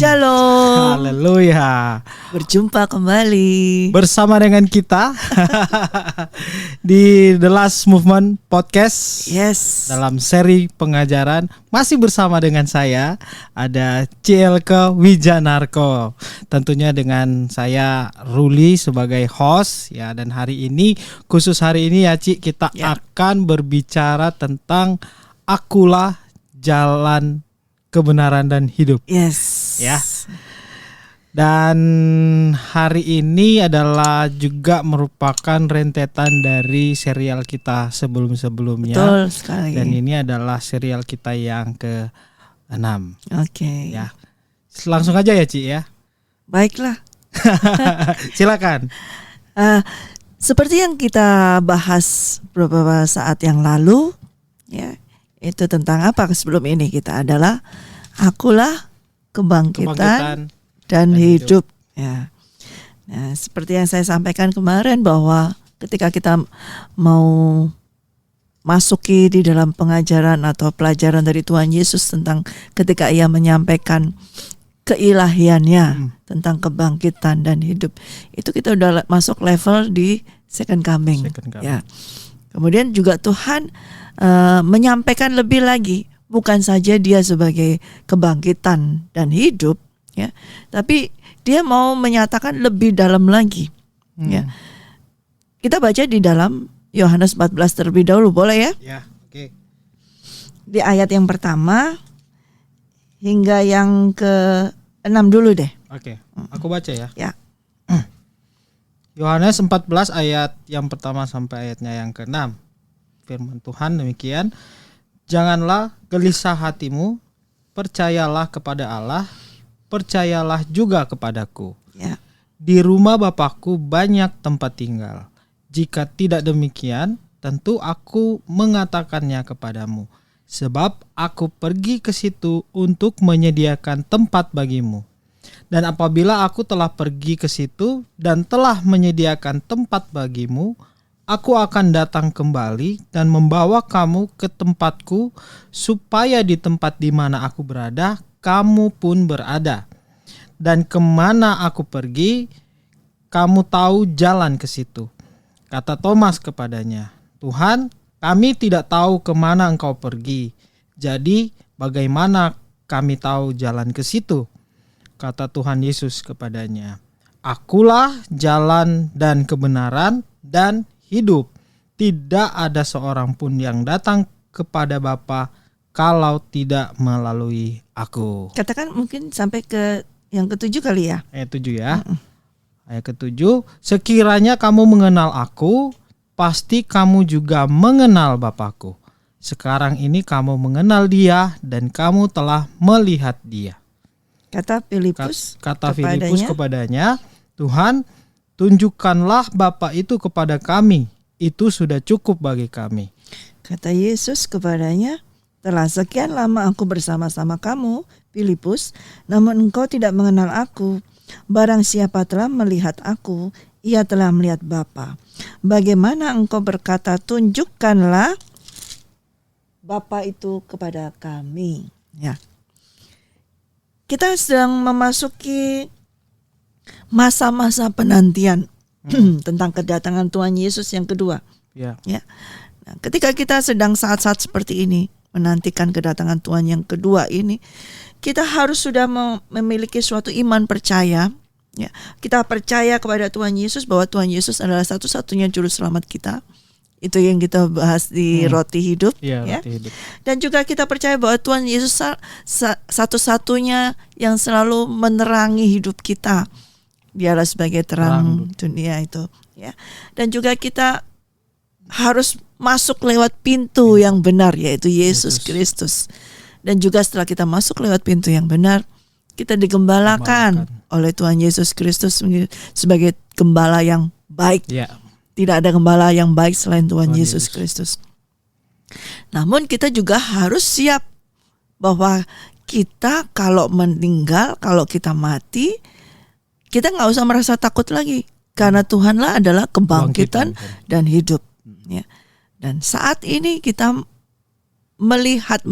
Shalom. Haleluya. Berjumpa kembali Bersama dengan kita di The Last Movement Podcast. Yes. Dalam seri pengajaran masih bersama dengan saya ada CLK Wijanarko. Tentunya dengan saya Ruli sebagai host ya, dan hari ini khusus hari ini ya Ci, kita akan berbicara tentang akulah jalan kebenaran dan hidup. Yes. Ya. Dan hari ini adalah juga merupakan rentetan dari serial kita sebelum-sebelumnya. Betul sekali. Dan ini adalah serial kita yang ke-6. Oke. Ya. Langsung aja ya, Ci ya. Baiklah. Silakan. Seperti yang kita bahas beberapa saat yang lalu, ya. Itu tentang apa sebelum ini kita adalah akulah kebangkitan dan hidup. Ya. Nah, seperti yang saya sampaikan kemarin bahwa ketika kita mau masuki di dalam pengajaran atau pelajaran dari Tuhan Yesus tentang ketika Ia menyampaikan keilahiannya tentang kebangkitan dan hidup, itu kita udah masuk level di second coming. Ya. Kemudian juga Tuhan menyampaikan lebih lagi, bukan saja Dia sebagai kebangkitan dan hidup, ya, tapi Dia mau menyatakan lebih dalam lagi. Ya. Kita baca di dalam Yohanes 14 terlebih dahulu, boleh ya? Ya, oke. Di ayat yang pertama hingga yang ke-6 dulu deh. Oke, aku baca ya. Ya. Yohanes 14 ayat yang pertama sampai ayatnya yang ke-6. Firman Tuhan demikian, janganlah gelisah hatimu, percayalah kepada Allah, percayalah juga kepadaku. Ya. Di rumah Bapakku banyak tempat tinggal. Jika tidak demikian, tentu aku mengatakannya kepadamu, sebab aku pergi ke situ untuk menyediakan tempat bagimu. Dan apabila aku telah pergi ke situ dan telah menyediakan tempat bagimu, aku akan datang kembali dan membawa kamu ke tempatku, supaya di tempat di mana aku berada, kamu pun berada. Dan kemana aku pergi, kamu tahu jalan ke situ. Kata Thomas kepadanya, Tuhan, kami tidak tahu kemana engkau pergi. Jadi bagaimana kami tahu jalan ke situ? Kata Tuhan Yesus kepadanya, akulah jalan dan kebenaran dan hidup. Tidak ada seorang pun yang datang kepada Bapa kalau tidak melalui aku. Katakan mungkin sampai ke yang ke-7 kali ya. Ayat 7 ya. Ayat ke-7, sekiranya kamu mengenal aku, pasti kamu juga mengenal Bapakku. Sekarang ini kamu mengenal Dia dan kamu telah melihat Dia. Kata Filipus kepadanya, Tuhan, tunjukkanlah Bapa itu kepada kami, itu sudah cukup bagi kami. Kata Yesus kepadanya, telah sekian lama aku bersama-sama kamu, Filipus, namun engkau tidak mengenal aku. Barang siapa telah melihat aku, ia telah melihat Bapa. Bagaimana engkau berkata, tunjukkanlah Bapa itu kepada kami. Ya. Kita sedang memasuki masa-masa penantian tentang kedatangan Tuhan Yesus yang kedua. Ya. Ya. Nah, ketika kita sedang saat-saat seperti ini, menantikan kedatangan Tuhan yang kedua ini, kita harus sudah memiliki suatu iman percaya. Ya. Kita percaya kepada Tuhan Yesus bahwa Tuhan Yesus adalah satu-satunya juru selamat kita. Itu yang kita bahas di Roti Hidup. Ya, ya. Roti Hidup. Dan juga kita percaya bahwa Tuhan Yesus satu-satunya yang selalu menerangi hidup kita. Dialah sebagai terang dunia itu. Ya. Dan juga kita harus masuk lewat pintu yang benar, yaitu Yesus Kristus. Dan juga setelah kita masuk lewat pintu yang benar, kita digembalakan oleh Tuhan Yesus Kristus sebagai gembala yang baik. Ya. Tidak ada gembala yang baik selain Tuhan Yesus Kristus. Namun kita juga harus siap bahwa kita kalau meninggal, kalau kita mati, kita nggak usah merasa takut lagi. Karena Tuhanlah adalah kebangkitan dan hidup. Ya. Dan saat ini kita melihat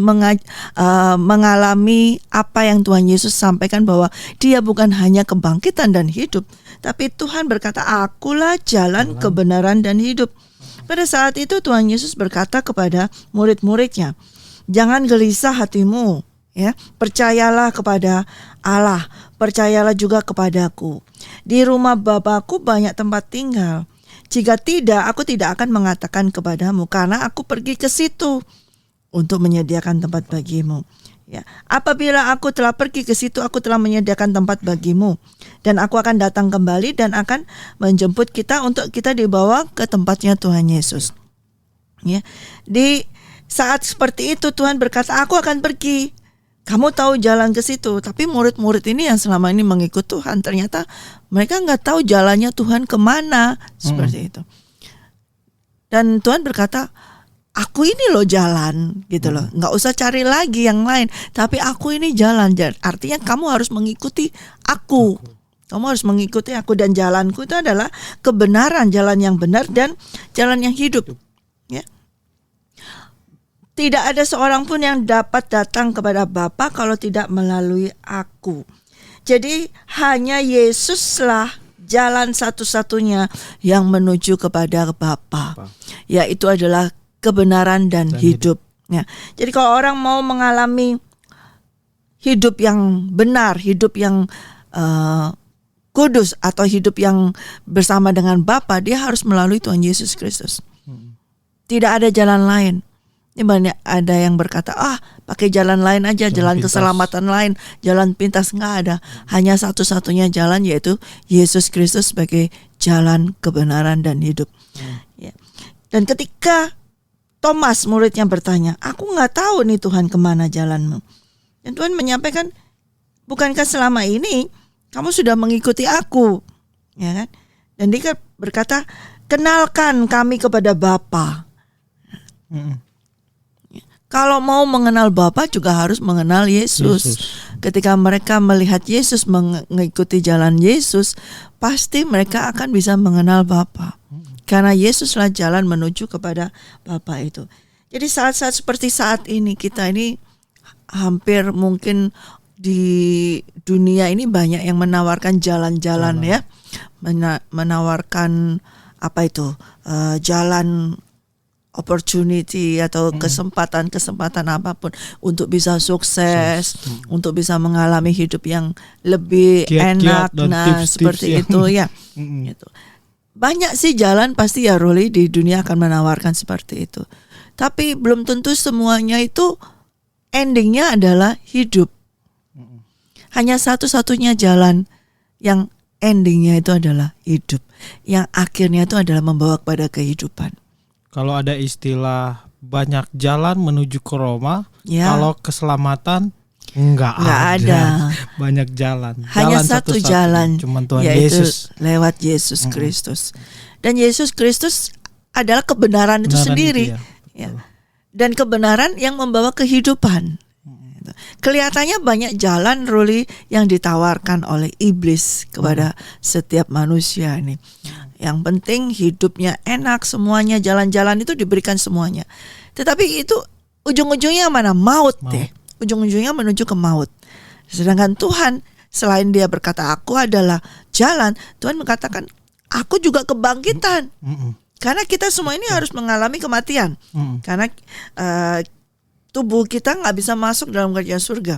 mengalami apa yang Tuhan Yesus sampaikan, bahwa dia bukan hanya kebangkitan dan hidup, tapi Tuhan berkata, akulah jalan, kebenaran dan hidup. Pada saat itu Tuhan Yesus berkata kepada murid-muridnya, jangan gelisah hatimu, ya, percayalah kepada Allah, percayalah juga kepadaku. Di rumah Bapa-Ku banyak tempat tinggal. Jika tidak, aku tidak akan mengatakan kepadamu, karena aku pergi ke situ untuk menyediakan tempat bagimu. Ya, apabila aku telah pergi ke situ, aku telah menyediakan tempat bagimu, dan aku akan datang kembali dan akan menjemput kita untuk kita dibawa ke tempatnya Tuhan Yesus. Ya, di saat seperti itu Tuhan berkata, aku akan pergi. Kamu tahu jalan ke situ, tapi murid-murid ini yang selama ini mengikut Tuhan, ternyata mereka nggak tahu jalannya Tuhan kemana, seperti itu. Dan Tuhan berkata, aku ini loh jalan, gitu loh. Nggak usah cari lagi yang lain, tapi aku ini jalan. Artinya kamu harus mengikuti aku. Kamu harus mengikuti aku, dan jalanku itu adalah kebenaran, jalan yang benar dan jalan yang hidup. Ya. Tidak ada seorang pun yang dapat datang kepada Bapa kalau tidak melalui aku. Jadi hanya Yesuslah jalan satu-satunya yang menuju kepada Bapa. Yaitu adalah kebenaran dan hidup. Ya. Jadi kalau orang mau mengalami hidup yang benar, hidup yang kudus, atau hidup yang bersama dengan Bapa, dia harus melalui Tuhan Yesus Kristus. Tidak ada jalan lain. Ini banyak ada yang berkata, pakai jalan lain aja, jalan keselamatan lain, jalan pintas. Nggak ada. Hanya satu-satunya jalan, yaitu Yesus Kristus sebagai jalan kebenaran dan hidup. Ya. Dan ketika Thomas muridnya bertanya, aku nggak tahu nih Tuhan kemana jalanmu. Dan Tuhan menyampaikan, bukankah selama ini kamu sudah mengikuti aku, ya kan? Dan dia berkata, kenalkan kami kepada Bapa. Kalau mau mengenal Bapa juga harus mengenal Yesus. Ketika mereka melihat Yesus, mengikuti jalan Yesus, pasti mereka akan bisa mengenal Bapa. Karena Yesuslah jalan menuju kepada Bapa itu. Jadi saat-saat seperti saat ini, kita ini hampir mungkin di dunia ini banyak yang menawarkan jalan-jalan, ya. Menawarkan apa itu? Jalan opportunity atau kesempatan apapun untuk bisa sukses, untuk bisa mengalami hidup yang lebih enak, seperti itu, ya. Gitu. Banyak sih jalan pasti, ya Ruli, di dunia akan menawarkan seperti itu. Tapi belum tentu semuanya itu endingnya adalah hidup. Hanya satu-satunya jalan yang endingnya itu adalah hidup, yang akhirnya itu adalah membawa kepada kehidupan. Kalau ada istilah banyak jalan menuju ke Roma, kalau keselamatan enggak ada. Banyak jalan. Hanya satu jalan, cuma Tuhan yaitu Yesus. Lewat Yesus Kristus. Dan Yesus Kristus adalah kebenaran itu sendiri. Ya. Dan kebenaran yang membawa kehidupan. Kelihatannya banyak jalan, Ruli, yang ditawarkan oleh iblis kepada setiap manusia ini. Yang penting hidupnya enak, semuanya jalan-jalan itu diberikan semuanya. Tetapi itu ujung-ujungnya mana? Maut deh. Ujung-ujungnya menuju ke maut. Sedangkan Tuhan, selain dia berkata aku adalah jalan, Tuhan mengatakan aku juga kebangkitan. Karena kita semua ini harus mengalami kematian. Karena tubuh kita nggak bisa masuk dalam kerajaan surga.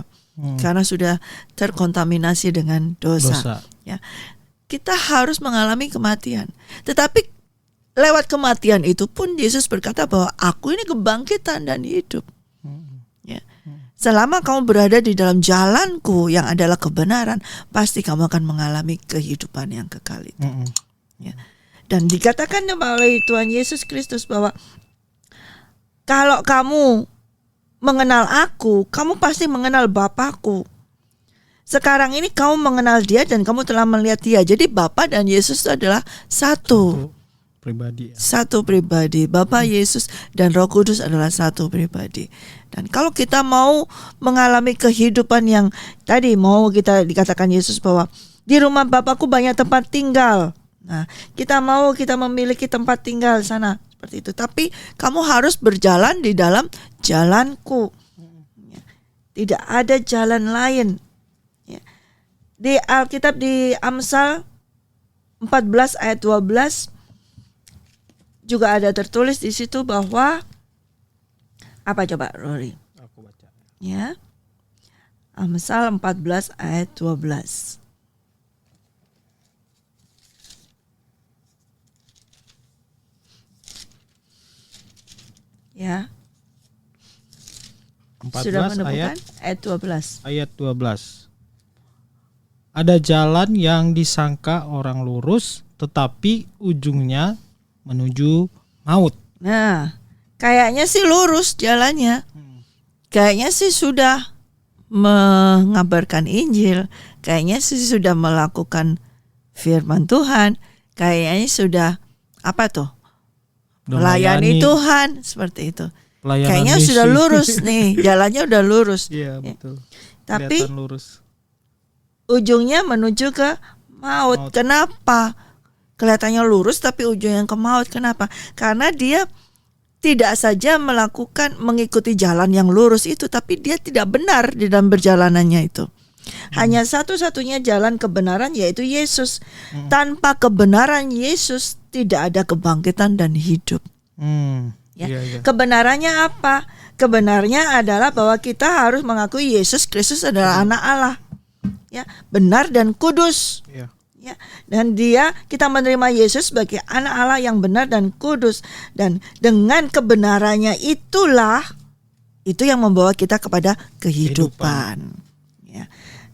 Karena sudah terkontaminasi dengan dosa. Ya. Kita harus mengalami kematian. Tetapi lewat kematian itu pun Yesus berkata bahwa aku ini kebangkitan dan hidup. Ya. Selama kamu berada di dalam jalanku yang adalah kebenaran, pasti kamu akan mengalami kehidupan yang kekal itu. Ya. Dan dikatakan oleh Tuhan Yesus Kristus bahwa kalau kamu mengenal aku, kamu pasti mengenal Bapakku. Sekarang ini kamu mengenal dia dan kamu telah melihat dia. Jadi Bapa dan Yesus itu adalah satu pribadi. Ya. Satu pribadi. Bapa, Yesus dan Roh Kudus adalah satu pribadi. Dan kalau kita mau mengalami kehidupan yang tadi mau kita dikatakan Yesus bahwa di rumah Bapakku banyak tempat tinggal. Nah, kita memiliki tempat tinggal sana. seperti itu. Tapi kamu harus berjalan di dalam jalanku. Ya. Tidak ada jalan lain. Ya. Di Alkitab di Amsal 14 ayat 12 juga ada tertulis di situ bahwa apa coba Rory? Aku baca. Ya. Amsal 14 ayat 12. Ya. 14 Sudah menemukan ayat 12. ayat 12. Ada jalan yang disangka orang lurus, tetapi ujungnya menuju maut. Nah, kayaknya sih lurus jalannya. Kayaknya sih sudah mengabarkan Injil. Kayaknya sih sudah melakukan firman Tuhan. Kayaknya sudah apa tuh? Melayani Tuhan seperti itu. Kayaknya misi. sudah lurus nih, jalannya udah lurus. Iya, betul. Tapi Kelihatan lurus. ujungnya menuju ke maut. Kenapa? Kelihatannya lurus tapi ujungnya ke maut. Kenapa? Karena dia tidak saja mengikuti jalan yang lurus itu, tapi dia tidak benar di dalam perjalanannya itu. Hanya satu-satunya jalan kebenaran yaitu Yesus. Tanpa kebenaran Yesus tidak ada kebangkitan dan hidup. Ya. Iya. Kebenarannya apa? Kebenarnya adalah bahwa kita harus mengakui Yesus Kristus adalah anak Allah. Ya, benar dan kudus. Iya. Ya, dan kita menerima Yesus sebagai anak Allah yang benar dan kudus, dan dengan kebenarannya itulah itu yang membawa kita kepada kehidupan. Ya.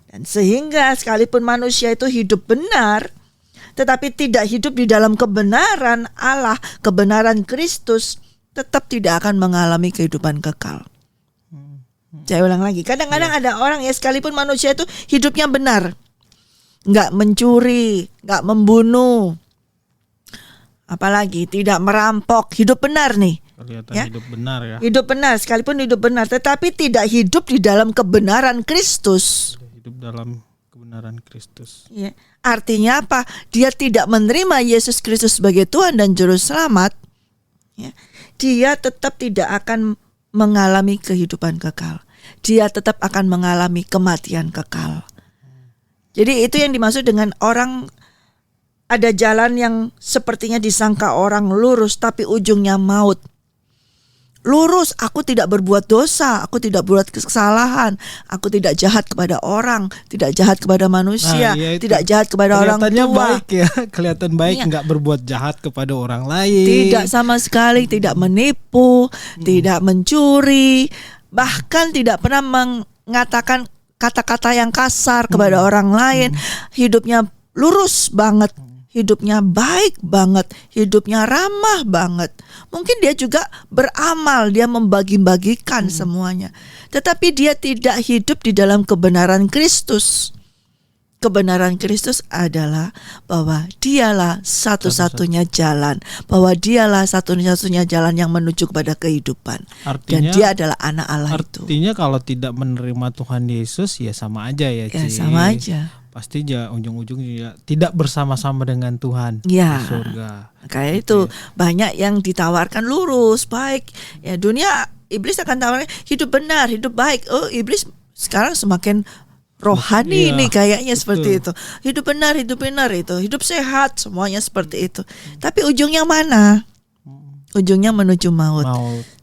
Dan sehingga sekalipun manusia itu hidup benar tetapi tidak hidup di dalam kebenaran Allah, kebenaran Kristus, tetap tidak akan mengalami kehidupan kekal. Saya ulang lagi, kadang-kadang ada orang ya sekalipun manusia itu hidupnya benar, nggak mencuri, nggak membunuh, apalagi tidak merampok, hidup benar nih. Kelihatan Ya. hidup benar ya. Hidup benar, sekalipun hidup benar, tetapi tidak hidup di dalam kebenaran Kristus. Hidup dalam kebenaran Kristus. Ya. Artinya apa? Dia tidak menerima Yesus Kristus sebagai Tuhan dan Juru Selamat. Ya. Dia tetap tidak akan mengalami kehidupan kekal. Dia tetap akan mengalami kematian kekal. Jadi itu yang dimaksud dengan orang ada jalan yang sepertinya disangka orang lurus tapi ujungnya maut. Lurus, aku tidak berbuat dosa, aku tidak berbuat kesalahan, aku tidak jahat kepada orang, tidak jahat kepada manusia, Nah, iya itu. tidak jahat kepada orang Kelihatannya tua. baik ya, kelihatan baik, Iya. nggak berbuat jahat kepada orang lain. Tidak sama sekali, tidak menipu, tidak mencuri, bahkan tidak pernah mengatakan kata-kata yang kasar kepada orang lain. Hidupnya lurus banget, hidupnya baik banget, hidupnya ramah banget. Mungkin dia juga beramal, dia membagi-bagikan semuanya. Tetapi dia tidak hidup di dalam kebenaran Kristus. Kebenaran Kristus adalah bahwa dialah satu-satunya jalan, bahwa dialah satu-satunya jalan yang menuju kepada kehidupan. Dan Artinya, dia adalah anak Allah itu. artinya kalau tidak menerima Tuhan Yesus ya sama aja ya, Ya Ci. sama aja. Pasti ya ujung-ujungnya tidak bersama-sama dengan Tuhan Ya. di surga. Kayak itu banyak yang ditawarkan lurus, baik. Ya dunia iblis akan tawarkan hidup benar, hidup baik. Oh iblis sekarang semakin rohani Iya, nih kayaknya betul. seperti itu. Hidup benar itu, hidup sehat, semuanya seperti itu. Tapi ujungnya mana? Ujungnya menuju maut.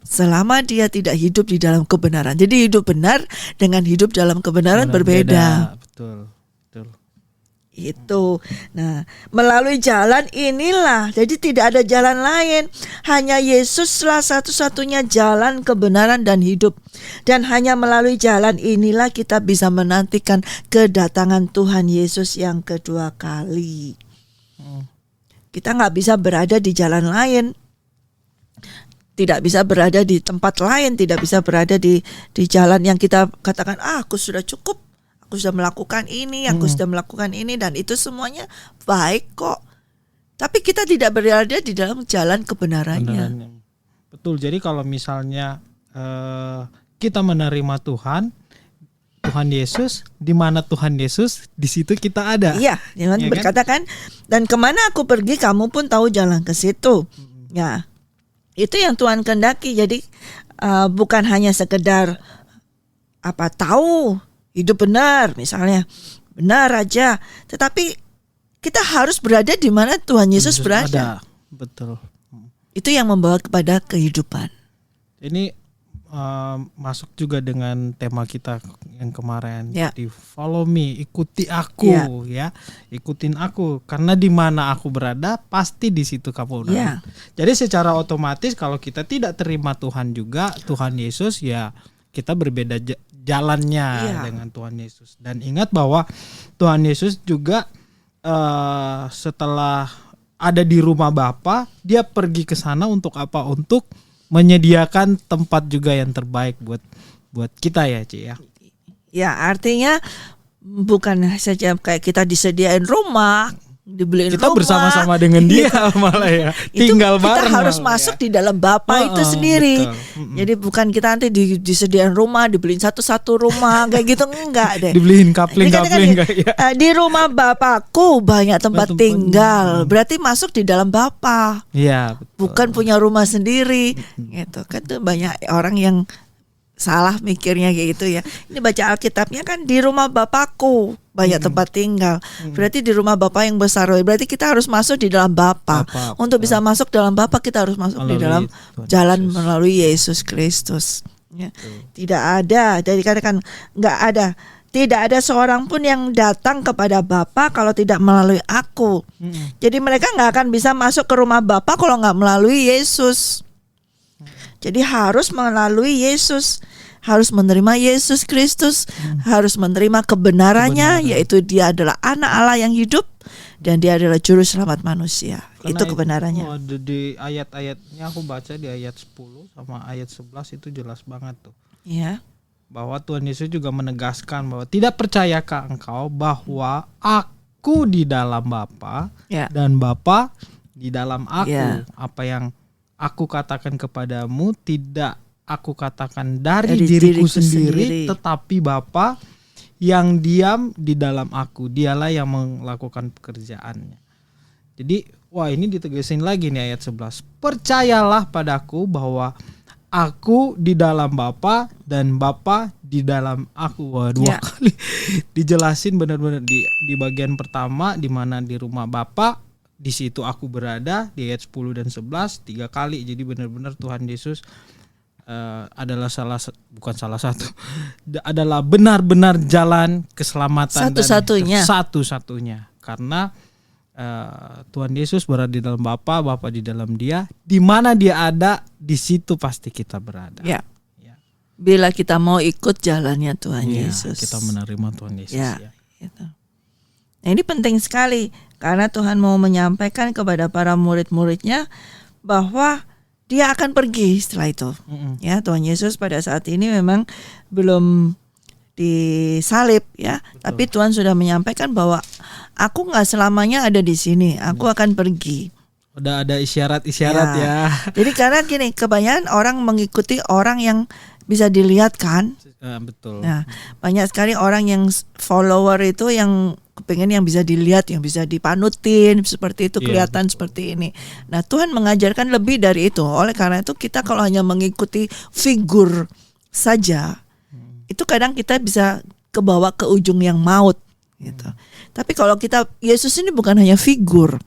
Selama dia tidak hidup di dalam kebenaran. Jadi hidup benar dengan hidup dalam kebenaran berbeda. Betul. Itu. Nah, melalui jalan inilah. Jadi tidak ada jalan lain. Hanya Yesuslah satu-satunya jalan kebenaran dan hidup. Dan hanya melalui jalan inilah kita bisa menantikan kedatangan Tuhan Yesus yang kedua kali. Kita nggak bisa berada di jalan lain. Tidak bisa berada di tempat lain. Tidak bisa berada di jalan yang kita katakan, aku sudah cukup. Aku sudah melakukan ini, aku sudah melakukan ini, dan itu semuanya baik kok. Tapi kita tidak berada di dalam jalan kebenarannya. Betul. Jadi kalau misalnya kita menerima Tuhan Yesus, di mana Tuhan Yesus, di situ kita ada. Iya, Tuhan Ya berkata kan, dan kemana aku pergi, kamu pun tahu jalan ke situ. Ya, Itu yang Tuhan kehendaki. Jadi bukan hanya sekedar tahu hidup benar misalnya, benar aja, tetapi kita harus berada di mana Tuhan Yesus berada. Betul. Itu yang membawa kepada kehidupan. Ini masuk juga dengan tema kita yang kemarin, di follow me, ikuti aku, ya, ikutin aku, karena di mana aku berada pasti di situ kamu berada. Jadi secara otomatis kalau kita tidak terima Tuhan juga, Tuhan Yesus, ya kita berbeda jalannya dengan Tuhan Yesus. Dan ingat bahwa Tuhan Yesus juga setelah ada di rumah Bapa, dia pergi ke sana untuk apa? Untuk menyediakan tempat juga yang terbaik buat kita ya, Ci ya. Ya, artinya bukan saja kayak kita disediain rumah, dibeliin kita rumah, bersama-sama dengan dia malah ya. Tinggal bareng. Kita harus masuk di dalam Bapa itu sendiri. Jadi bukan kita nanti disediain rumah, dibeliin satu-satu rumah kayak gitu, enggak deh. Dibeliin kapling kayak ya. Di rumah Bapakku banyak tempat tinggal. Berarti masuk di dalam Bapa. Iya, betul. Bukan punya rumah sendiri. Gitu kan, tuh banyak orang yang salah mikirnya kayak gitu ya. Ini baca Alkitabnya kan di rumah Bapakku banyak tempat tinggal. Berarti di rumah Bapa yang besar. Berarti kita harus masuk di dalam Bapa. Untuk bisa masuk dalam Bapa kita harus masuk di dalam jalan melalui Yesus Kristus. Ya. Tidak ada, jadi katakan nggak ada. Tidak ada seorang pun yang datang kepada Bapa kalau tidak melalui aku. Jadi mereka nggak akan bisa masuk ke rumah Bapa kalau nggak melalui Yesus. Jadi harus melalui Yesus, harus menerima Yesus Kristus, harus menerima kebenarannya, yaitu dia adalah anak Allah yang hidup dan dia adalah juru selamat manusia. Karena itu kebenarannya. Di ayat-ayatnya aku baca di ayat 10 sama ayat 11 itu jelas banget tuh. Ya. Bahwa Tuhan Yesus juga menegaskan bahwa tidak percayakah engkau bahwa aku di dalam Bapa dan Bapa di dalam aku. Apa yang aku katakan kepadamu tidak aku katakan dari diriku sendiri, tetapi Bapa yang diam di dalam aku, dialah yang melakukan pekerjaannya. Jadi, ini ditegasin lagi nih ayat 11. Percayalah padaku bahwa aku di dalam Bapa dan Bapa di dalam aku. Dua kali dijelasin benar-benar di bagian pertama di mana di rumah Bapa. Di situ aku berada di ayat 10 dan 11 3 kali. Jadi benar-benar Tuhan Yesus adalah adalah benar-benar jalan keselamatan satu-satunya. Karena Tuhan Yesus berada di dalam Bapa, Bapa di dalam Dia. Di mana Dia ada, di situ pasti kita berada. Ya. Bila kita mau ikut jalannya Tuhan Yesus, kita menerima Tuhan Yesus. Gitu. Nah, ini penting sekali. Karena Tuhan mau menyampaikan kepada para murid-muridnya bahwa dia akan pergi setelah itu. Ya, Tuhan Yesus pada saat ini memang belum disalib ya, tapi Tuhan sudah menyampaikan bahwa aku nggak selamanya ada di sini, aku akan pergi. Udah ada isyarat-isyarat ya. Jadi karena gini, kebanyakan orang mengikuti orang yang bisa dilihat kan. Betul. Nah, banyak sekali orang yang follower itu yang kepengen yang bisa dilihat, yang bisa dipanutin, seperti itu, kelihatan seperti ini. Nah, Tuhan mengajarkan lebih dari itu. Oleh karena itu kita kalau hanya mengikuti figur saja, itu kadang kita bisa kebawa ke ujung yang maut gitu. Tapi kalau Yesus ini bukan hanya figur,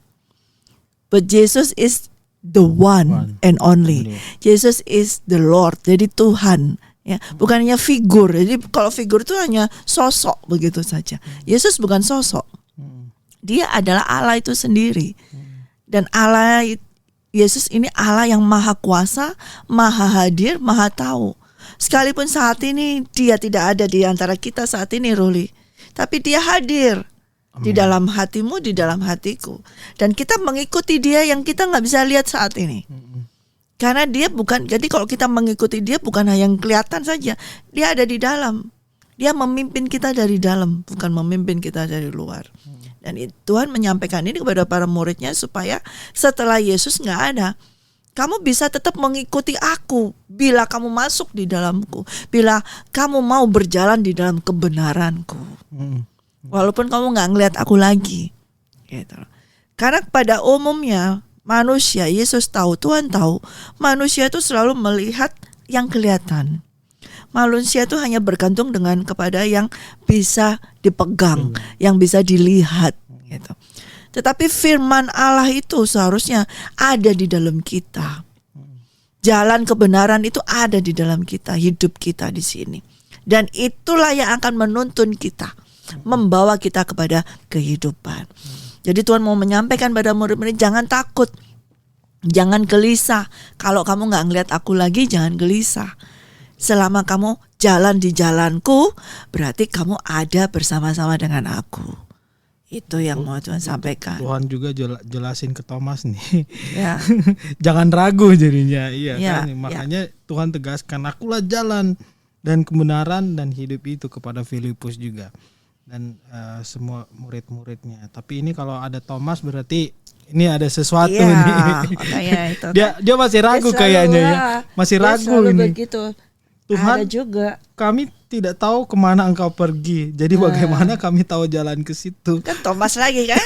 but Jesus is the one and only. Jesus is the Lord. Jadi Tuhan. Ya, bukan hanya figur. Jadi kalau figur itu hanya sosok begitu saja. Yesus bukan sosok. Dia adalah Allah itu sendiri. Dan Allah Yesus ini Allah yang maha kuasa, maha hadir, maha tahu. Sekalipun saat ini dia tidak ada di antara kita saat ini, Ruli, tapi dia hadir. Di dalam hatimu, di dalam hatiku. Dan kita mengikuti dia yang kita gak bisa lihat saat ini. Karena dia bukan, jadi kalau kita mengikuti dia bukan hanya yang kelihatan saja, dia ada di dalam. Dia memimpin kita dari dalam, bukan memimpin kita dari luar. Dan Tuhan menyampaikan ini kepada para muridnya supaya setelah Yesus gak ada, kamu bisa tetap mengikuti aku bila kamu masuk di dalamku, bila kamu mau berjalan di dalam kebenaranku. Walaupun kamu gak ngelihat aku lagi gitu. Karena pada umumnya manusia, Yesus tahu, Tuhan tahu, manusia itu selalu melihat yang kelihatan. Manusia itu hanya bergantung kepada yang bisa dipegang, yang bisa dilihat gitu. Tetapi firman Allah itu seharusnya ada di dalam kita. Jalan kebenaran itu ada di dalam kita, hidup kita di sini. Dan itulah yang akan menuntun kita, membawa kita kepada kehidupan. Jadi Tuhan mau menyampaikan pada murid-murid, jangan takut, jangan gelisah. Kalau kamu gak ngeliat aku lagi, jangan gelisah. Selama kamu jalan di jalanku, berarti kamu ada bersama-sama dengan aku. Itu yang mau Tuhan sampaikan. Tuhan juga jelasin ke Thomas nih. Ya. Jangan ragu jadinya. Iya Ya, kan? Makanya Tuhan tegaskan, akulah jalan dan kebenaran dan hidup itu kepada Filipus juga. Dan semua murid-muridnya. Tapi ini kalau ada Thomas berarti ini ada sesuatu Iya, nih. makanya itu. Dia masih ragu Dia selalu, kayaknya ya. Masih dia ragu selalu ini. begitu. Tuhan, ada juga. kami tidak tahu kemana engkau pergi. Jadi bagaimana kami tahu jalan ke situ? Kan Thomas lagi kan?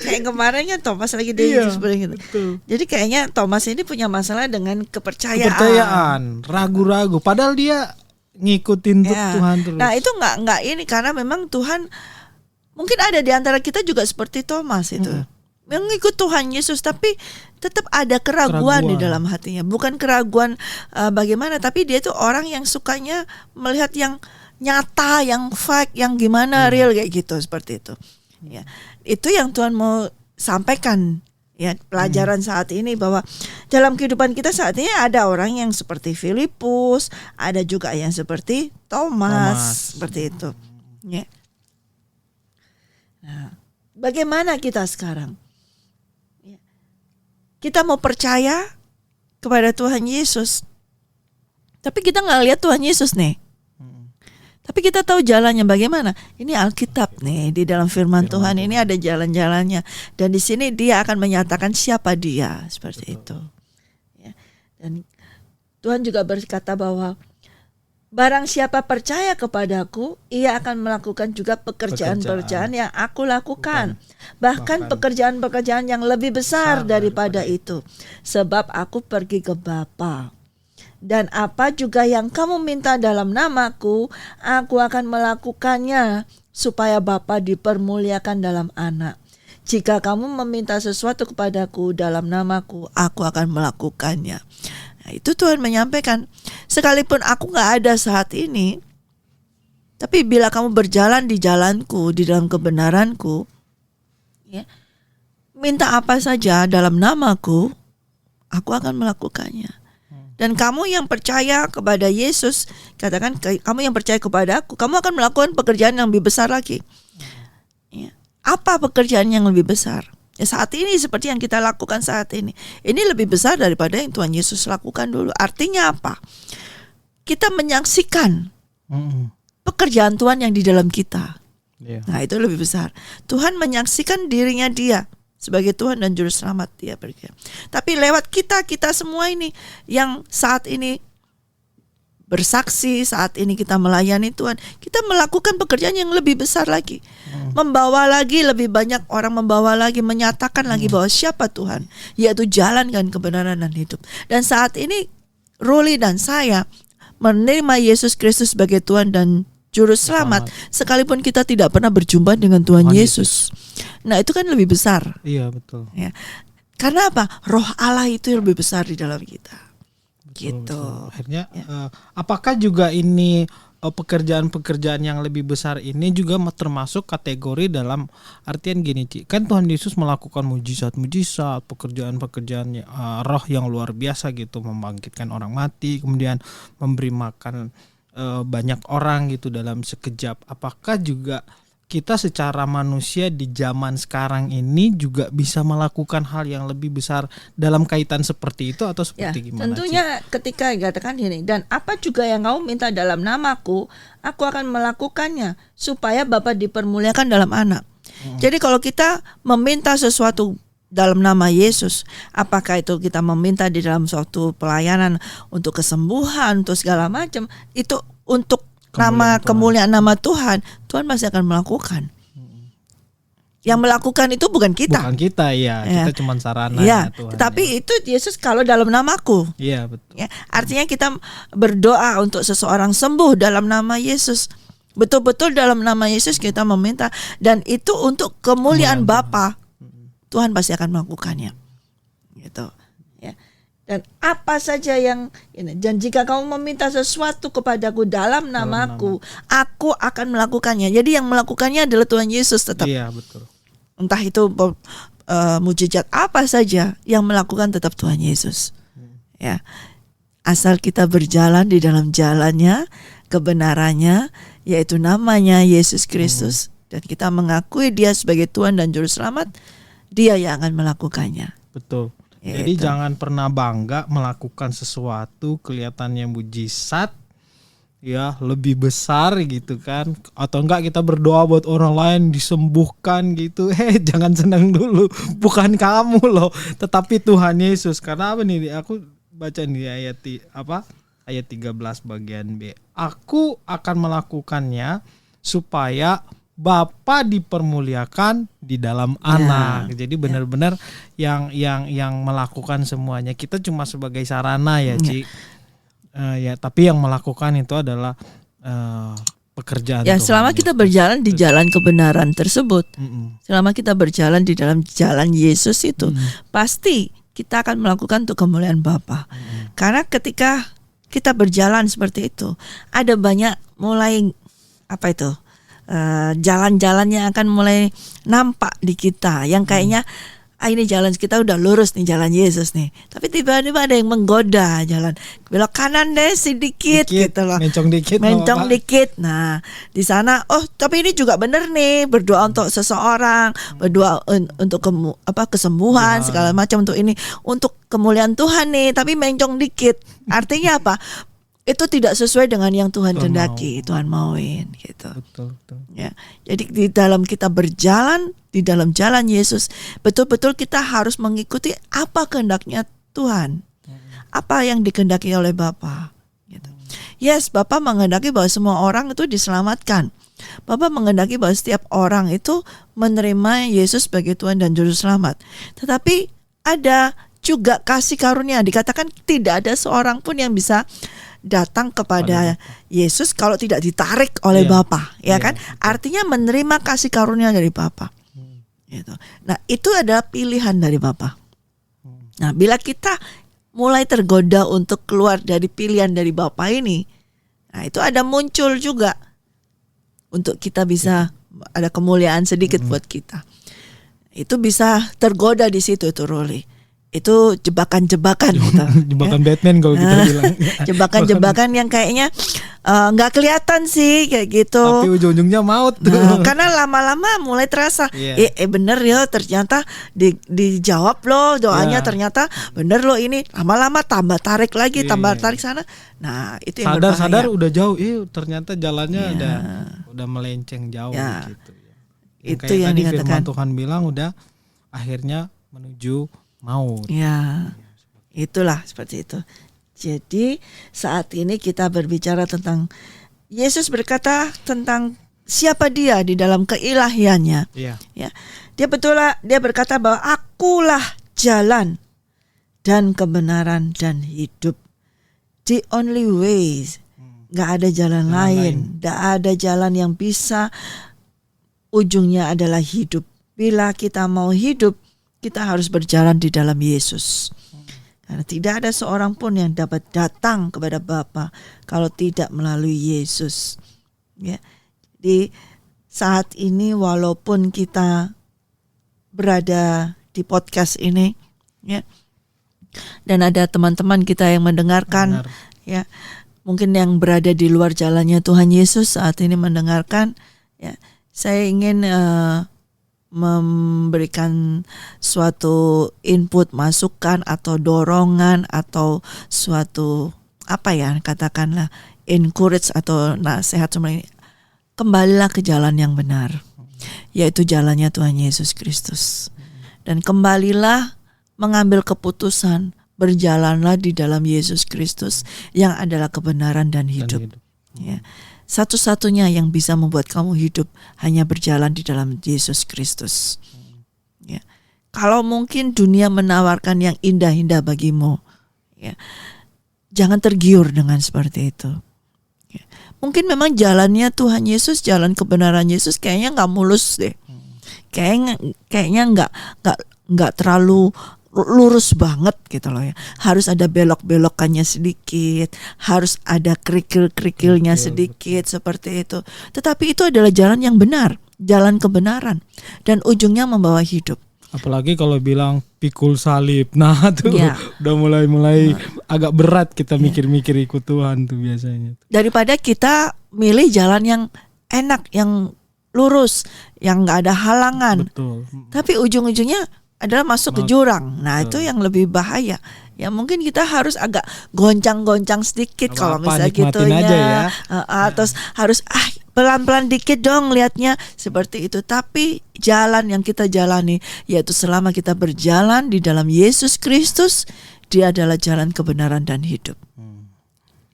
Kayak kemarin kan Thomas lagi di seperti itu. Betul. Jadi kayaknya Thomas ini punya masalah dengan Kepercayaan, ragu-ragu. Padahal dia ngikutin Tuhan terus. Nah itu nggak ini, karena memang Tuhan mungkin ada di antara kita juga seperti Thomas itu. Mengikut Tuhan Yesus tapi tetap ada keraguan di dalam hatinya. Bukan keraguan bagaimana, tapi dia itu orang yang sukanya melihat yang nyata, yang fact, yang gimana real kayak gitu, seperti itu. Ya, itu yang Tuhan mau sampaikan. Ya, pelajaran saat ini bahwa dalam kehidupan kita saat ini ada orang yang seperti Filipus, ada juga yang seperti Thomas. Seperti itu. Ya. Nah, bagaimana kita sekarang? Kita mau percaya kepada Tuhan Yesus, tapi kita nggak lihat Tuhan Yesus nih. Tapi kita tahu jalannya bagaimana. Ini Alkitab nih, di dalam firman Tuhan ini ada jalan-jalannya. Dan di sini dia akan menyatakan siapa dia, seperti itu. Ya. Dan Tuhan juga berkata bahwa barang siapa percaya kepadaku, ia akan melakukan juga pekerjaan-pekerjaan yang aku lakukan. Bahkan pekerjaan-pekerjaan yang lebih besar daripada itu. Sebab aku pergi ke Bapa. Dan apa juga yang kamu minta dalam namaku, aku akan melakukannya, supaya Bapa dipermuliakan dalam Anak. Jika kamu meminta sesuatu kepadaku dalam namaku, aku akan melakukannya. Nah, itu Tuhan menyampaikan, sekalipun aku gak ada saat ini, tapi bila kamu berjalan di jalanku, di dalam kebenaranku, ya, minta apa saja dalam namaku, aku akan melakukannya. Dan kamu yang percaya kepada Yesus, katakan kamu yang percaya kepada aku, kamu akan melakukan pekerjaan yang lebih besar lagi. Ya. Apa pekerjaan yang lebih besar? Ya, saat ini seperti yang kita lakukan saat ini. Ini lebih besar daripada yang Tuhan Yesus lakukan dulu. Artinya apa? Kita menyaksikan pekerjaan Tuhan yang di dalam kita. Nah, itu lebih besar. Tuhan menyaksikan dirinya dia sebagai Tuhan dan Juru Selamat dia pergi. Tapi lewat kita semua ini yang saat ini bersaksi, saat ini kita melayani Tuhan, kita melakukan pekerjaan yang lebih besar lagi. Membawa lagi lebih banyak orang, membawa lagi, menyatakan lagi bahwa siapa Tuhan, yaitu jalan dan kebenaran dan hidup. Dan saat ini Ruli dan saya menerima Yesus Kristus sebagai Tuhan dan Juru Selamat, sekalipun kita tidak pernah berjumpa dengan Tuhan Yesus. Nah, itu kan lebih besar. Iya, betul. Ya. Karena apa? Roh Allah itu yang lebih besar di dalam kita. Gitu. Betul. Akhirnya apakah juga ini pekerjaan-pekerjaan yang lebih besar ini juga termasuk kategori dalam artian gini, Ci. Kan Tuhan Yesus melakukan mujizat-mujizat, pekerjaan-pekerjaan roh yang luar biasa gitu, membangkitkan orang mati, kemudian memberi makan banyak orang gitu dalam sekejap. Apakah juga kita secara manusia di zaman sekarang ini juga bisa melakukan hal yang lebih besar dalam kaitan seperti itu atau seperti gimana? Tentunya ketika dikatakan ini, dan apa juga yang kamu minta dalam namaku, aku akan melakukannya, supaya Bapa dipermuliakan dalam Anak. Jadi kalau kita meminta sesuatu dalam nama Yesus, apakah itu kita meminta di dalam suatu pelayanan untuk kesembuhan, untuk segala macam, itu untuk kemuliaan nama Tuhan, Tuhan pasti akan melakukan. Yang melakukan itu bukan kita. Bukan kita ya, kita cuma sarana ya, Tuhan. Tapi itu Yesus kalau dalam namaku. Iya, betul. Ya, artinya kita berdoa untuk seseorang sembuh dalam nama Yesus. Betul-betul dalam nama Yesus kita meminta, dan itu untuk kemuliaan Bapa. Tuhan pasti akan melakukannya. Gitu. Ya. Dan apa saja yang ini, dan jika kamu meminta sesuatu kepadaku dalam namaku, aku akan melakukannya. Jadi yang melakukannya adalah Tuhan Yesus tetap. Iya, betul. Entah itu mujizat apa saja, yang melakukan tetap Tuhan Yesus. Ya. Asal kita berjalan di dalam jalannya, kebenarannya, yaitu namanya Yesus Kristus, dan kita mengakui Dia sebagai Tuhan dan Juru Selamat, Dia yang akan melakukannya. Betul. Jadi jangan pernah bangga melakukan sesuatu kelihatannya mujizat, ya lebih besar gitu kan, atau enggak kita berdoa buat orang lain disembuhkan gitu. Jangan senang dulu, bukan kamu loh, tetapi Tuhan Yesus. Karena apa nih? Aku baca nih ayat 13 bagian B. Aku akan melakukannya supaya Bapa dipermuliakan di dalam anak. Jadi benar-benar yang melakukan semuanya. Kita cuma sebagai sarana ya, Ci. Ya, tapi yang melakukan itu adalah pekerjaan ya, Tuhan. Selama kita berjalan di jalan kebenaran tersebut, selama kita berjalan di dalam jalan Yesus itu, pasti kita akan melakukan untuk kemuliaan Bapa. Karena ketika kita berjalan seperti itu, ada banyak mulai jalan-jalan yang akan mulai nampak di kita, yang kayaknya ini jalan kita udah lurus nih, jalan Yesus nih, tapi tiba-tiba ada yang menggoda jalan belok kanan deh sedikit gitu loh, mencong dikit. Nah di sana, tapi ini juga bener nih, berdoa untuk seseorang, berdoa untuk kesembuhan segala macam, untuk ini untuk kemuliaan Tuhan nih, tapi mencong dikit. Artinya apa? Itu tidak sesuai dengan yang Tuhan kehendaki, Tuhan mauin gitu. Betul. Ya, jadi di dalam kita berjalan di dalam jalan Yesus, betul-betul kita harus mengikuti apa kehendaknya Tuhan, apa yang dikehendaki oleh Bapa. Gitu. Yes, Bapa menghendaki bahwa semua orang itu diselamatkan. Bapa menghendaki bahwa setiap orang itu menerima Yesus sebagai Tuhan dan Juru Selamat. Tetapi ada juga kasih karunia. Dikatakan tidak ada seorang pun yang bisa datang kepada Yesus kalau tidak ditarik oleh Bapa, ya kan? Artinya menerima kasih karunia dari Bapa. Gitu. Nah, itu adalah pilihan dari Bapa. Nah, bila kita mulai tergoda untuk keluar dari pilihan dari Bapa ini, nah itu ada muncul juga untuk kita bisa ada kemuliaan sedikit buat kita. Itu bisa tergoda di situ itu, Roli. Itu jebakan-jebakan gitu. Jebakan Batman kalau kita bilang. Jebakan-jebakan yang kayaknya nggak kelihatan sih kayak gitu. Tapi ujung-ujungnya maut. Karena lama-lama mulai terasa, bener ya, ternyata dijawab loh doanya, ternyata bener loh ini. Lama-lama tambah tarik lagi, tambah tarik sana. Nah itu yang berbahaya. Sadar udah jauh, ternyata jalannya udah melenceng jauh gitu. Itu yang tadi dikatakan. Firman Tuhan bilang udah akhirnya menuju maut. Ya, itulah seperti itu. Jadi saat ini kita berbicara tentang Yesus berkata tentang siapa Dia di dalam keilahiannya. Ya, dia berkata bahwa akulah jalan dan kebenaran dan hidup. The only way. Gak ada jalan lain. Gak ada jalan yang bisa ujungnya adalah hidup. Bila kita mau hidup, kita harus berjalan di dalam Yesus. Karena tidak ada seorang pun yang dapat datang kepada Bapa kalau tidak melalui Yesus. Ya. Di saat ini walaupun kita berada di podcast ini, ya, dan ada teman-teman kita yang mendengarkan, ya, mungkin yang berada di luar jalannya Tuhan Yesus saat ini mendengarkan, ya, saya ingin memberikan suatu input, masukan atau dorongan atau suatu katakanlah encourage atau nasihat semua ini. Kembalilah ke jalan yang benar, yaitu jalannya Tuhan Yesus Kristus, dan kembalilah mengambil keputusan, berjalanlah di dalam Yesus Kristus yang adalah kebenaran dan hidup. Ya. Satu-satunya yang bisa membuat kamu hidup hanya berjalan di dalam Yesus Kristus. Ya. Kalau mungkin dunia menawarkan yang indah-indah bagimu, ya, jangan tergiur dengan seperti itu. Ya. Mungkin memang jalannya Tuhan Yesus, jalan kebenaran Yesus kayaknya nggak mulus deh. Kayaknya nggak terlalu lurus banget gitu loh ya. Harus ada belok-belokannya sedikit, harus ada kerikil-kerikilnya sedikit seperti itu. Tetapi itu adalah jalan yang benar, jalan kebenaran, dan ujungnya membawa hidup. Apalagi kalau bilang pikul salib, nah tuh udah mulai agak berat kita mikir-mikir ikut Tuhan tuh biasanya. Daripada kita milih jalan yang enak, yang lurus, yang nggak ada halangan. Betul. Tapi ujung-ujungnya adalah masuk ke jurang. Nah, itu yang lebih bahaya. Ya mungkin kita harus agak goncang-goncang sedikit kalau misalnya gitu ya. Terus harus pelan-pelan dikit dong lihatnya seperti itu. Tapi jalan yang kita jalani, yaitu selama kita berjalan di dalam Yesus Kristus, Dia adalah jalan kebenaran dan hidup.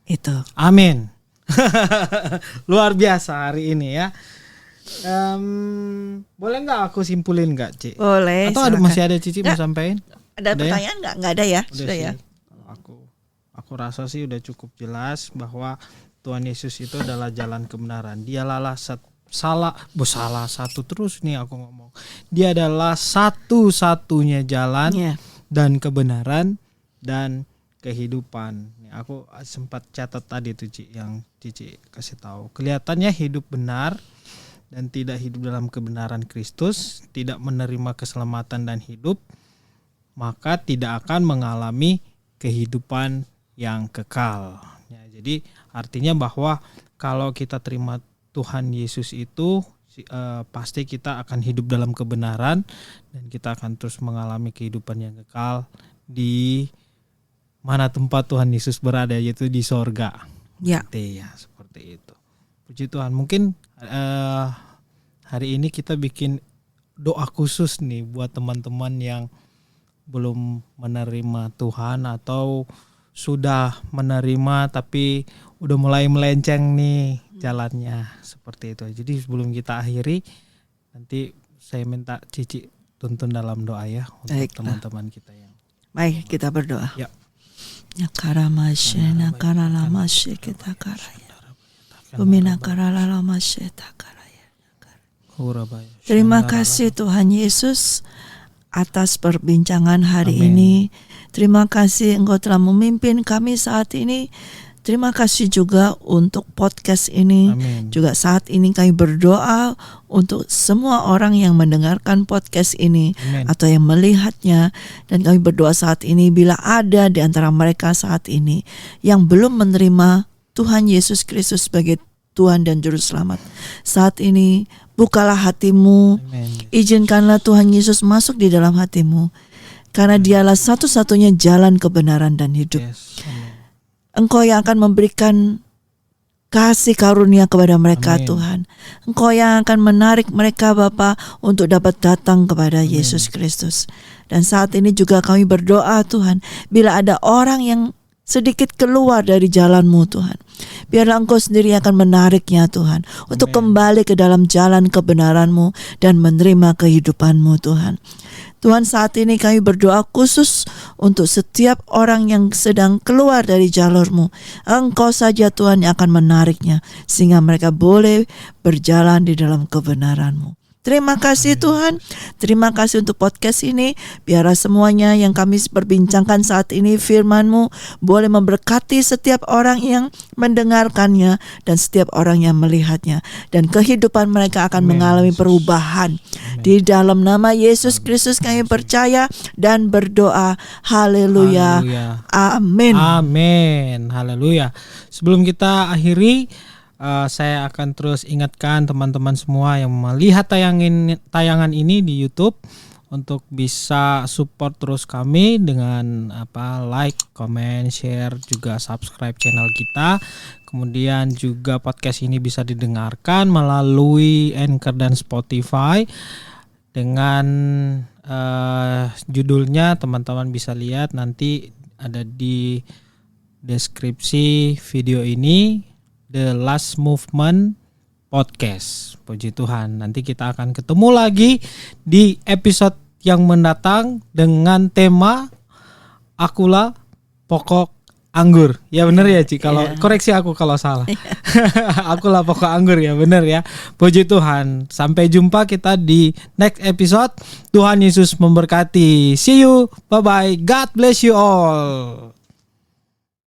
Itu. Amin. Luar biasa hari ini ya. Boleh nggak aku simpulin nggak, Ci? Boleh. Atau masih ada Cici mau sampaikan? Ada pertanyaan nggak? Nggak ada ya? Sudah sih. ya. Aku rasa sih udah cukup jelas bahwa Tuhan Yesus itu adalah jalan kebenaran. Dialah salah satu terus nih aku ngomong. Dia adalah satu-satunya jalan dan kebenaran dan kehidupan. Aku sempat catat tadi tuh, Ci, yang Cici kasih tahu. Kelihatannya hidup benar dan tidak hidup dalam kebenaran Kristus, tidak menerima keselamatan dan hidup, maka tidak akan mengalami kehidupan yang kekal. Ya, jadi artinya bahwa kalau kita terima Tuhan Yesus itu pasti kita akan hidup dalam kebenaran dan kita akan terus mengalami kehidupan yang kekal di mana tempat Tuhan Yesus berada, yaitu di sorga. Ya, seperti itu. Puji Tuhan. Mungkin hari ini kita bikin doa khusus nih buat teman-teman yang belum menerima Tuhan atau sudah menerima tapi udah mulai melenceng nih jalannya, seperti itu. Jadi sebelum kita akhiri, nanti saya minta Cici tuntun dalam doa ya untuk teman-teman kita yang. Baik, kita berdoa. Ya. Nakaramashe nakaralamashe kita karaya. Lumina karalamashe takaraya. Terima kasih Tuhan Yesus atas perbincangan hari ini. Terima kasih Engkau telah memimpin kami saat ini. Terima kasih juga untuk podcast ini. Amin. Juga saat ini kami berdoa untuk semua orang yang mendengarkan podcast ini. Amin. Atau yang melihatnya. Dan kami berdoa saat ini bila ada di antara mereka saat ini yang belum menerima Tuhan Yesus Kristus sebagai Tuhan dan Juru Selamat. Saat ini bukalah hatimu. Amin. Izinkanlah Tuhan Yesus masuk di dalam hatimu. Karena Dialah satu-satunya jalan kebenaran dan hidup. Yes. Engkau yang akan memberikan kasih karunia kepada mereka. Amin. Tuhan. Engkau yang akan menarik mereka Bapa untuk dapat datang kepada Amin. Yesus Kristus. Dan saat ini juga kami berdoa Tuhan, bila ada orang yang sedikit keluar dari jalan-Mu Tuhan, biarlah Engkau sendiri akan menariknya Tuhan. Amin. Untuk kembali ke dalam jalan kebenaran-Mu dan menerima kehidupan-Mu Tuhan. Tuhan, saat ini kami berdoa khusus untuk setiap orang yang sedang keluar dari jalur-Mu. Engkau saja Tuhan yang akan menariknya sehingga mereka boleh berjalan di dalam kebenaran-Mu. Terima kasih Tuhan. Terima kasih untuk podcast ini. Biarlah semuanya yang kami perbincangkan saat ini firman-Mu boleh memberkati setiap orang yang mendengarkannya dan setiap orang yang melihatnya. Dan kehidupan mereka akan mengalami perubahan. Di dalam nama Yesus Kristus kami percaya dan berdoa. Haleluya. Amin. Amin. Haleluya. Sebelum kita akhiri, saya akan terus ingatkan teman-teman semua yang melihat tayangan ini di YouTube untuk bisa support terus kami dengan like, comment, share, juga subscribe channel kita. Kemudian juga podcast ini bisa didengarkan melalui Anchor dan Spotify dengan judulnya teman-teman bisa lihat nanti ada di deskripsi video ini. The Last Movement Podcast. Puji Tuhan, nanti kita akan ketemu lagi di episode yang mendatang dengan tema Akulah Pokok Anggur. Ya benar ya Ci, kalau koreksi aku kalau salah. Akulah pokok anggur, ya benar ya. Puji Tuhan. Sampai jumpa kita di next episode. Tuhan Yesus memberkati. See you. Bye bye. God bless you all.